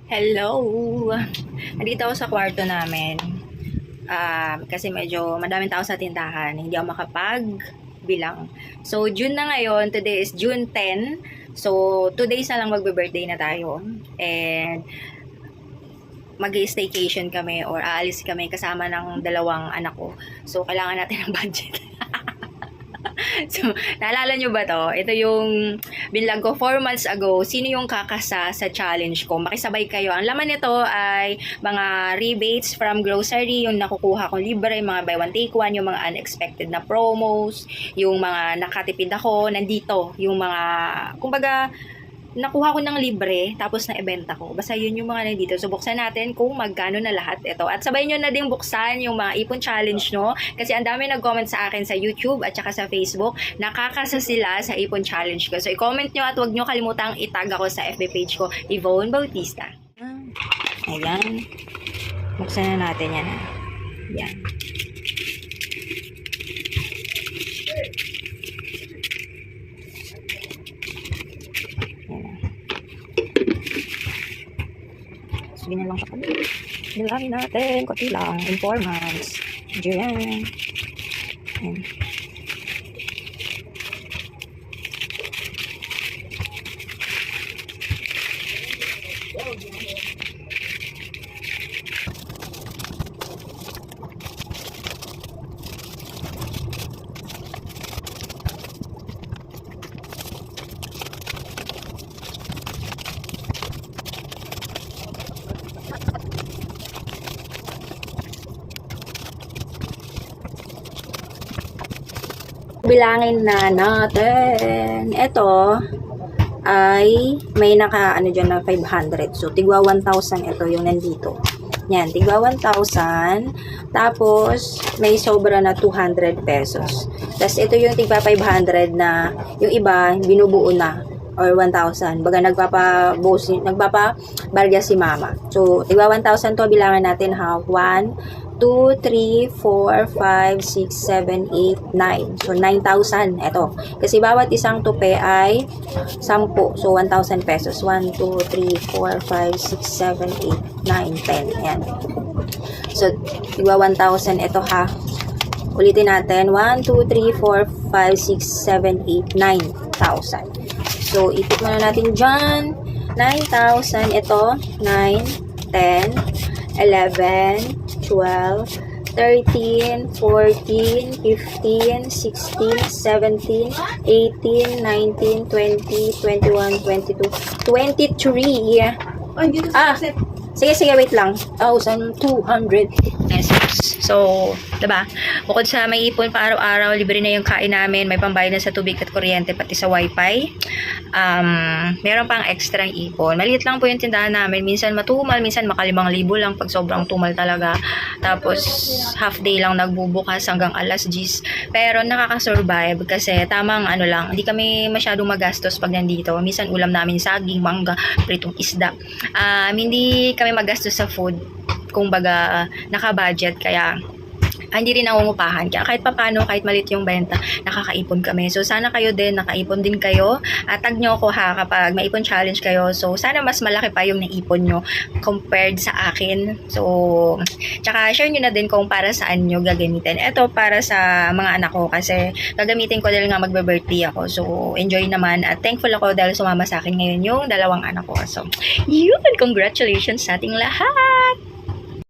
Hello! Nandito ako sa kwarto namin. Kasi medyo madaming tao sa tindahan. Hindi ako makapagbilang. So, June na ngayon. Today is June 10. So, 2 days na lang magbe-birthday na tayo. And mag-staycation kami or aalis kami kasama ng dalawang anak ko. So, kailangan natin ng budget. So, naalala nyo ba to? Ito yung binlog ko 4 months ago. Sino yung kakasa sa challenge ko? Makisabay kayo. Ang laman nito ay mga rebates from grocery, yung nakukuha kong libre, mga buy one take one, yung mga unexpected na promos, yung mga nakatipid ako, nandito. Yung mga, kumbaga, nakuha ko ng libre, tapos na-ibenta ko. Basta yun yung mga nandito. So, buksan natin kung magkano na lahat ito. At sabay nyo na din buksan yung mga ipon challenge, no? Kasi ang dami nag-comment sa akin sa YouTube at saka sa Facebook. Nakakasa sila sa ipon challenge ko. So, i-comment nyo at huwag nyo kalimutang itag ako sa FB page ko, Yvonne Bautista. Ayan. Buksan na natin yan. Ayan. Sige na lang siya kami. Bilangin natin. Kunti lang. In 4 months. Diyan. Ayan. Bilangin na natin. Ito ay may naka ano dyan na 500. So, tigwa 1,000 ito yung nandito. Yan, tigwa 1,000. Tapos, may sobra na 200 pesos. Tapos, ito yung tigwa 500 na yung iba, binubuo na. Or 1,000. Baga, nagpapabarya si mama. So, tigwa 1,000 to, bilangan natin ha. 1, 2, 3, 4, 5, 6, 7, 8, 9. So, 9,000. Ito. Kasi bawat isang tupe ay 10. So, 1,000 pesos. 1, 2, 3, 4, 5, 6, 7, 8, 9, 10. Ayan. So, tigwa 1,000. Ito ha. Ulitin natin. 1, 2, 3, 4, 5, 6, 7, 8, 9,000. So, ipit muna natin dyan. 9,000. Ito. 9, 10, 11, 12, 13, 14, 15, 16, 17, 18, 19, 20, 21, 22, 23. Sige, wait lang. 1,200 pesos. So, diba? Bukod sa may ipon pa araw-araw, libre na yung kain namin, may pambayad na sa tubig at kuryente, pati sa wifi. Meron pang extra ipon. Maliit lang po yung tindahan namin. Minsan matumal, minsan maka5,000 lang pag sobrang tumal talaga. Tapos, half day lang nagbubukas hanggang alas 10. Pero nakaka-survive kasi tamang ano lang, hindi kami masyadong magastos pag nandito. Minsan ulam namin saging, mangga, pritong isda. Hindi kami magastos sa food, kung baga naka-budget, kaya hindi rin nangungupahan. Kaya kahit papano, kahit malit yung benta, nakakaipon kami. So, sana kayo din, nakaipon din kayo. At tag nyo ako ha, kapag maipon challenge kayo. So, sana mas malaki pa yung naipon nyo compared sa akin. So, tsaka share nyo na din kung para saan nyo gagamitin. Ito para sa mga anak ko kasi gagamitin ko dahil nga magbe-birthday ako. So, enjoy naman. At thankful ako dahil sumama sa akin ngayon yung dalawang anak ko. So, yun! Congratulations sa ating lahat!